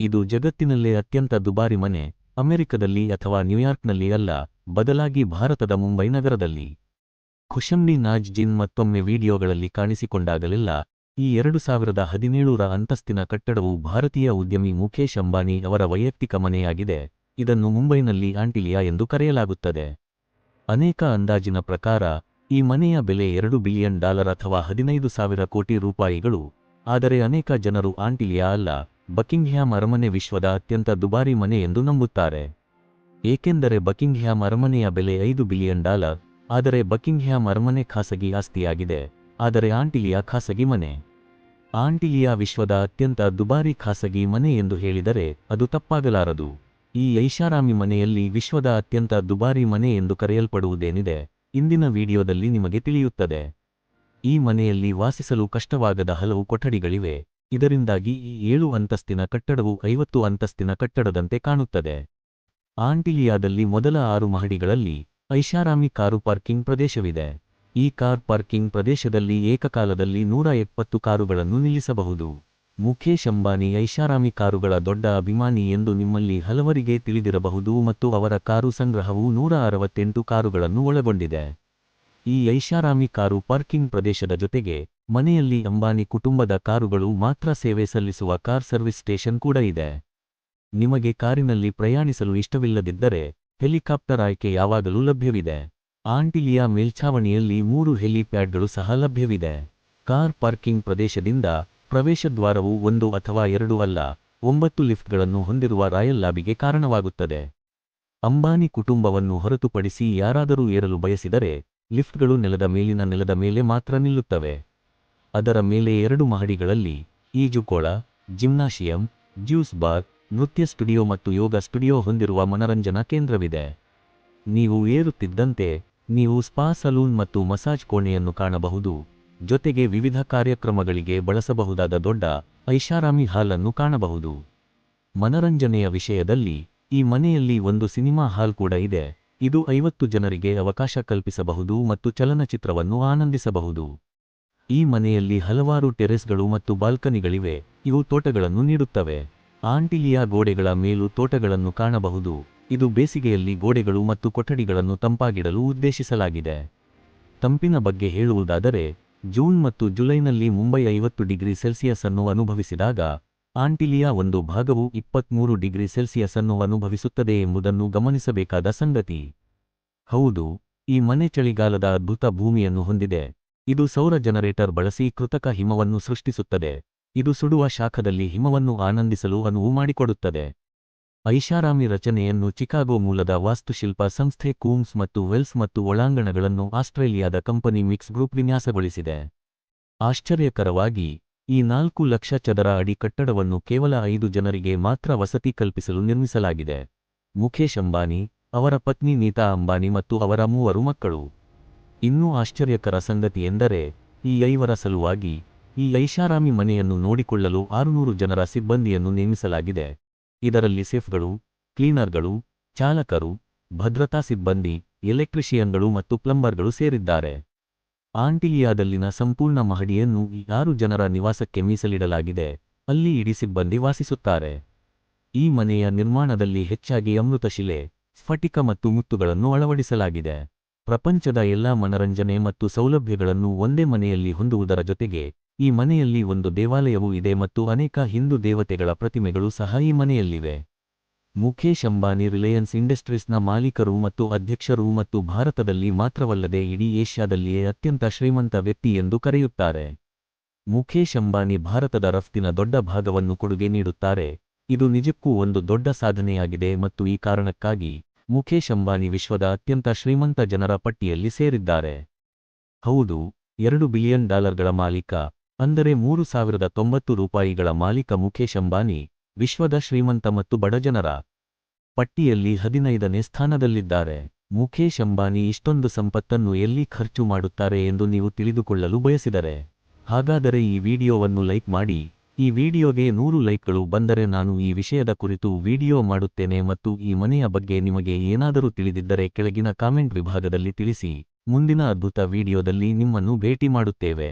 ಇದು ಜಗತ್ತಿನಲ್ಲೇ ಅತ್ಯಂತ ದುಬಾರಿ ಮನೆ, ಅಮೆರಿಕದಲ್ಲಿ ಅಥವಾ ನ್ಯೂಯಾರ್ಕ್ನಲ್ಲಿ ಅಲ್ಲ, ಬದಲಾಗಿ ಭಾರತದ ಮುಂಬೈ ನಗರದಲ್ಲಿ. ಖುಶಮ್ನಿ ನಾಜ್ ಜಿನ್ ಮತ್ತೊಮ್ಮೆ ವಿಡಿಯೋಗಳಲ್ಲಿ ಕಾಣಿಸಿಕೊಂಡಾಗಲೆಲ್ಲ ಈ 2017ರ ಅಂತಸ್ತಿನ ಕಟ್ಟಡವು ಭಾರತೀಯ ಉದ್ಯಮಿ ಮುಖೇಶ್ ಅಂಬಾನಿ ಅವರ ವೈಯಕ್ತಿಕ ಮನೆಯಾಗಿದೆ. ಇದನ್ನು ಮುಂಬೈನಲ್ಲಿ ಆಂಟಿಲಿಯಾ ಎಂದು ಕರೆಯಲಾಗುತ್ತದೆ. ಅನೇಕ ಅಂದಾಜಿನ ಪ್ರಕಾರ ಈ ಮನೆಯ ಬೆಲೆ $2 ಬಿಲಿಯನ್ ಅಥವಾ 15,000 ಕೋಟಿ ರೂಪಾಯಿಗಳು. ಆದರೆ ಅನೇಕ ಜನರು ಆಂಟಿಲಿಯಾ ಅಲ್ಲ, ಬಕಿಂಗ್ಹ್ಯಾಮ್ ಅರಮನೆ ವಿಶ್ವದ ಅತ್ಯಂತ ದುಬಾರಿ ಮನೆ ಎಂದು ನಂಬುತ್ತಾರೆ. ಏಕೆಂದರೆ ಬಕಿಂಗ್ಹ್ಯಾಮ್ ಅರಮನೆಯ ಬೆಲೆ $5 ಬಿಲಿಯನ್. ಆದರೆ ಬಕಿಂಗ್ಹ್ಯಾಮ್ ಅರಮನೆ ಖಾಸಗಿ ಆಸ್ತಿಯಾಗಿದೆ, ಆದರೆ ಆಂಟಿಲಿಯಾ ಖಾಸಗಿ ಮನೆ. ಆಂಟಿಲಿಯಾ ವಿಶ್ವದ ಅತ್ಯಂತ ದುಬಾರಿ ಖಾಸಗಿ ಮನೆ ಎಂದು ಹೇಳಿದರೆ ಅದು ತಪ್ಪಾಗಲಾರದು. ಈ ಐಷಾರಾಮಿ ಮನೆಯಲ್ಲಿ ವಿಶ್ವದ ಅತ್ಯಂತ ದುಬಾರಿ ಮನೆ ಎಂದು ಕರೆಯಲ್ಪಡುವುದೇನಿದೆ, ಇಂದಿನ ವಿಡಿಯೋದಲ್ಲಿ ನಿಮಗೆ ತಿಳಿಯುತ್ತದೆ. ಈ ಮನೆಯಲ್ಲಿ ವಾಸಿಸಲು ಕಷ್ಟವಾಗದ ಹಲವು ಕೊಠಡಿಗಳಿವೆ, ಇದರಿಂದಾಗಿ ಈ 7 ಅಂತಸ್ತಿನ ಕಟ್ಟಡವು 50 ಅಂತಸ್ತಿನ ಕಟ್ಟಡದಂತೆ ಕಾಣುತ್ತದೆ. ಆಂಟಿಲಿಯಾದಲ್ಲಿ ಮೊದಲ 6 ಮಹಡಿಗಳಲ್ಲಿ ಐಷಾರಾಮಿ ಕಾರು ಪಾರ್ಕಿಂಗ್ ಪ್ರದೇಶವಿದೆ. ಈ ಕಾರ್ ಪಾರ್ಕಿಂಗ್ ಪ್ರದೇಶದಲ್ಲಿ ಏಕಕಾಲದಲ್ಲಿ 170 ಕಾರುಗಳನ್ನು ನಿಲ್ಲಿಸಬಹುದು. ಮುಖೇಶ್ ಅಂಬಾನಿ ಐಷಾರಾಮಿ ಕಾರುಗಳ ದೊಡ್ಡ ಅಭಿಮಾನಿ ಎಂದು ನಿಮ್ಮಲ್ಲಿ ಹಲವರಿಗೆ ತಿಳಿದಿರಬಹುದು ಮತ್ತು ಅವರ ಕಾರು ಸಂಗ್ರಹವು 168 ಕಾರುಗಳನ್ನು ಒಳಗೊಂಡಿದೆ. ಈ ಐಷಾರಾಮಿ ಕಾರು ಪಾರ್ಕಿಂಗ್ ಪ್ರದೇಶದ ಜೊತೆಗೆ ಮನೆಯಲ್ಲಿ ಅಂಬಾನಿ ಕುಟುಂಬದ ಕಾರುಗಳು ಮಾತ್ರ ಸೇವೆ ಸಲ್ಲಿಸುವ ಕಾರ್ ಸರ್ವಿಸ್ ಸ್ಟೇಷನ್ ಕೂಡ ಇದೆ. ನಿಮಗೆ ಕಾರಿನಲ್ಲಿ ಪ್ರಯಾಣಿಸಲು ಇಷ್ಟವಿಲ್ಲದಿದ್ದರೆ ಹೆಲಿಕಾಪ್ಟರ್ ಆಯ್ಕೆ ಯಾವಾಗಲೂ ಲಭ್ಯವಿದೆ. ಆಂಟಿಲಿಯಾ ಮೇಲ್ಛಾವಣಿಯಲ್ಲಿ 3 ಹೆಲಿಪ್ಯಾಡ್ಗಳು ಸಹ ಲಭ್ಯವಿದೆ. ಕಾರ್ ಪಾರ್ಕಿಂಗ್ ಪ್ರದೇಶದಿಂದ ಪ್ರವೇಶದ್ವಾರವು 1 ಅಥವಾ 2 ಅಲ್ಲ, 9 ಲಿಫ್ಟ್ಗಳನ್ನು ಹೊಂದಿರುವ ರಾಯಲ್ ಲಾಬಿಗೆ ಕಾರಣವಾಗುತ್ತದೆ. ಅಂಬಾನಿ ಕುಟುಂಬವನ್ನು ಹೊರತುಪಡಿಸಿ ಯಾರಾದರೂ ಏರಲು ಬಯಸಿದರೆ ಲಿಫ್ಟ್ಗಳು ನೆಲದ ಮೇಲೆ ಮಾತ್ರ ನಿಲ್ಲುತ್ತವೆ. ಅದರ ಮೇಲೆ 2 ಮಹಡಿಗಳಲ್ಲಿ ಈಜುಕೊಳ, ಜಿಮ್ನಾಶಿಯಂ, ಜ್ಯೂಸ್ ಬಾರ್, ನೃತ್ಯ ಸ್ಟುಡಿಯೋ ಮತ್ತು ಯೋಗ ಸ್ಟುಡಿಯೋ ಹೊಂದಿರುವ ಮನರಂಜನಾ ಕೇಂದ್ರವಿದೆ. ನೀವು ಏರುತ್ತಿದ್ದಂತೆ ನೀವು ಸ್ಪಾ ಸಲೂನ್ ಮತ್ತು ಮಸಾಜ್ ಕೋಣೆಯನ್ನು ಕಾಣಬಹುದು, ಜೊತೆಗೆ ವಿವಿಧ ಕಾರ್ಯಕ್ರಮಗಳಿಗೆ ಬಳಸಬಹುದಾದ ದೊಡ್ಡ ಐಷಾರಾಮಿ ಹಾಲ್ ಅನ್ನು ಕಾಣಬಹುದು. ಮನರಂಜನೆಯ ವಿಷಯದಲ್ಲಿ ಈ ಮನೆಯಲ್ಲಿ ಒಂದು ಸಿನಿಮಾ ಹಾಲ್ ಕೂಡ ಇದೆ. ಇದು 50 ಜನರಿಗೆ ಅವಕಾಶ ಕಲ್ಪಿಸಬಹುದು ಮತ್ತು ಚಲನಚಿತ್ರವನ್ನು ಆನಂದಿಸಬಹುದು. ಈ ಮನೆಯಲ್ಲಿ ಹಲವಾರು ಟೆರೆಸ್ಗಳು ಮತ್ತು ಬಾಲ್ಕನಿಗಳಿವೆ, ಇವು ತೋಟಗಳನ್ನು ನೀಡುತ್ತವೆ. ಆಂಟಿಲಿಯಾ ಗೋಡೆಗಳ ಮೇಲೂ ತೋಟಗಳನ್ನು ಕಾಣಬಹುದು. ಇದು ಬೇಸಿಗೆಯಲ್ಲಿ ಗೋಡೆಗಳು ಮತ್ತು ಕೊಠಡಿಗಳನ್ನು ತಂಪಾಗಿಡಲು ಉದ್ದೇಶಿಸಲಾಗಿದೆ. ತಂಪಿನ ಬಗ್ಗೆ ಹೇಳುವುದಾದರೆ, ಜೂನ್ ಮತ್ತು ಜುಲೈನಲ್ಲಿ ಮುಂಬೈ 50 ಡಿಗ್ರಿ ಸೆಲ್ಸಿಯಸ್ ಅನ್ನು ಅನುಭವಿಸಿದಾಗ ಆಂಟಿಲಿಯಾ ಒಂದು ಭಾಗವು 23 ಡಿಗ್ರಿ ಸೆಲ್ಸಿಯಸ್ ಅನ್ನು ಅನುಭವಿಸುತ್ತದೆ ಎಂಬುದನ್ನು ಗಮನಿಸಬೇಕಾದ ಸಂಗತಿ. ಹೌದು, ಈ ಮನೆ ಚಳಿಗಾಲದ ಅದ್ಭುತ ಭೂಮಿಯನ್ನು ಹೊಂದಿದೆ. ಇದು ಸೌರ ಜನರೇಟರ್ ಬಳಸಿ ಕೃತಕ ಹಿಮವನ್ನು ಸೃಷ್ಟಿಸುತ್ತದೆ. ಇದು ಸುಡುವ ಶಾಖದಲ್ಲಿ ಹಿಮವನ್ನು ಆನಂದಿಸಲು ಅನುವು ಮಾಡಿಕೊಡುತ್ತದೆ. ಐಷಾರಾಮಿ ರಚನೆಯನ್ನು ಚಿಕಾಗೋ ಮೂಲದ ವಾಸ್ತುಶಿಲ್ಪ ಸಂಸ್ಥೆ ಕೂಮ್ಸ್ ಮತ್ತು ವೆಲ್ಸ್ ಮತ್ತು ಒಳಾಂಗಣಗಳನ್ನು ಆಸ್ಟ್ರೇಲಿಯಾದ ಕಂಪನಿ ಮಿಕ್ಸ್ ಗ್ರೂಪ್ ವಿನ್ಯಾಸಗೊಳಿಸಿದೆ. ಆಶ್ಚರ್ಯಕರವಾಗಿ, ಈ 4 ಲಕ್ಷ ಚದರ ಅಡಿ ಕಟ್ಟಡವನ್ನು ಕೇವಲ 5 ಜನರಿಗೆ ಮಾತ್ರ ವಸತಿ ಕಲ್ಪಿಸಲು ನಿರ್ಮಿಸಲಾಗಿದೆ: ಮುಖೇಶ್ ಅಂಬಾನಿ, ಅವರ ಪತ್ನಿ ನೀತಾ ಅಂಬಾನಿ ಮತ್ತು ಅವರ 3 ಮಕ್ಕಳು. ಇನ್ನೂ ಆಶ್ಚರ್ಯಕರ ಸಂಗತಿಯೆಂದರೆ, ಈ 5ರ ಸಲುವಾಗಿ ಈ ಐಷಾರಾಮಿ ಮನೆಯನ್ನು ನೋಡಿಕೊಳ್ಳಲು 600 ಜನರ ಸಿಬ್ಬಂದಿಯನ್ನು ನೇಮಿಸಲಾಗಿದೆ. ಇದರಲ್ಲಿ ಶೆಫ್ಗಳು, ಕ್ಲೀನರ್ಗಳು, ಚಾಲಕರು, ಭದ್ರತಾ ಸಿಬ್ಬಂದಿ, ಎಲೆಕ್ಟ್ರಿಷಿಯನ್ಗಳು ಮತ್ತು ಪ್ಲಂಬರ್ಗಳು ಸೇರಿದ್ದಾರೆ. ಆಂಟಿಲಿಯಾದಲ್ಲಿನ ಸಂಪೂರ್ಣ ಮಹಡಿಯನ್ನು ಈ 6 ಜನರ ನಿವಾಸಕ್ಕೆ ಮೀಸಲಿಡಲಾಗಿದೆ, ಅಲ್ಲಿ ಇಡೀ ಸಿಬ್ಬಂದಿ ವಾಸಿಸುತ್ತಾರೆ. ಈ ಮನೆಯ ನಿರ್ಮಾಣದಲ್ಲಿ ಹೆಚ್ಚಾಗಿ ಅಮೃತಶಿಲೆ, ಸ್ಫಟಿಕ ಮತ್ತು ಮುತ್ತುಗಳನ್ನು ಅಳವಡಿಸಲಾಗಿದೆ. ಪ್ರಪಂಚದ ಎಲ್ಲಾ ಮನರಂಜನೆ ಮತ್ತು ಸೌಲಭ್ಯಗಳನ್ನು ಒಂದೇ ಮನೆಯಲ್ಲಿ ಹೊಂದುವುದರ ಜೊತೆಗೆ ಈ ಮನೆಯಲ್ಲಿ ಒಂದು ದೇವಾಲಯವೂ ಇದೆ ಮತ್ತು ಅನೇಕ ಹಿಂದೂ ದೇವತೆಗಳ ಪ್ರತಿಮೆಗಳು ಸಹ ಈ ಮನೆಯಲ್ಲಿವೆ. ಮುಖೇಶ್ ಅಂಬಾನಿ ರಿಲಯನ್ಸ್ ಇಂಡಸ್ಟ್ರೀಸ್ನ ಮಾಲೀಕರು ಮತ್ತು ಅಧ್ಯಕ್ಷರು ಮತ್ತು ಭಾರತದಲ್ಲಿ ಮಾತ್ರವಲ್ಲದೆ ಇಡೀ ಏಷ್ಯಾದಲ್ಲಿಯೇ ಅತ್ಯಂತ ಶ್ರೀಮಂತ ವ್ಯಕ್ತಿ ಎಂದು ಕರೆಯುತ್ತಾರೆ. ಮುಖೇಶ್ ಅಂಬಾನಿ ಭಾರತದ ರಫ್ತಿನ ದೊಡ್ಡ ಭಾಗವನ್ನು ಕೊಡುಗೆ ನೀಡುತ್ತಾರೆ. ಇದು ನಿಜಕ್ಕೂ ಒಂದು ದೊಡ್ಡ ಸಾಧನೆಯಾಗಿದೆ ಮತ್ತು ಈ ಕಾರಣಕ್ಕಾಗಿ ಮುಖೇಶ್ ಅಂಬಾನಿ ವಿಶ್ವದ ಅತ್ಯಂತ ಶ್ರೀಮಂತ ಜನರ ಪಟ್ಟಿಯಲ್ಲಿ ಸೇರಿದ್ದಾರೆ. ಹೌದು, $2 ಬಿಲಿಯನ್ ಮಾಲೀಕ, ಅಂದರೆ $3,090 ಮಾಲೀಕ ಮುಖೇಶ್ ಅಂಬಾನಿ ವಿಶ್ವದ ಶ್ರೀಮಂತ ಮತ್ತು ಬಡ ಜನರ ಪಟ್ಟಿಯಲ್ಲಿ 15ನೇ ಸ್ಥಾನದಲ್ಲಿದ್ದಾರೆ. ಮುಖೇಶ್ ಅಂಬಾನಿ ಇಷ್ಟೊಂದು ಸಂಪತ್ತನ್ನು ಎಲ್ಲಿ ಖರ್ಚು ಮಾಡುತ್ತಾರೆ ಎಂದು ನೀವು ತಿಳಿದುಕೊಳ್ಳಲು ಬಯಸಿದರೆ, ಹಾಗಾದರೆ ಈ ವಿಡಿಯೋವನ್ನು ಲೈಕ್ ಮಾಡಿ. ಈ ವಿಡಿಯೋಗೆ 100 ಲೈಕ್ಗಳು ಬಂದರೆ ನಾನು ಈ ವಿಷಯದ ಕುರಿತು ವಿಡಿಯೋ ಮಾಡುತ್ತೇನೆ ಮತ್ತು ಈ ಮನೆಯ ಬಗ್ಗೆ ನಿಮಗೆ ಏನಾದರೂ ತಿಳಿದಿದ್ದರೆ ಕೆಳಗಿನ ಕಾಮೆಂಟ್ ವಿಭಾಗದಲ್ಲಿ ತಿಳಿಸಿ. ಮುಂದಿನ ಅದ್ಭುತ ವಿಡಿಯೋದಲ್ಲಿ ನಿಮ್ಮನ್ನು ಭೇಟಿ ಮಾಡುತ್ತೇವೆ.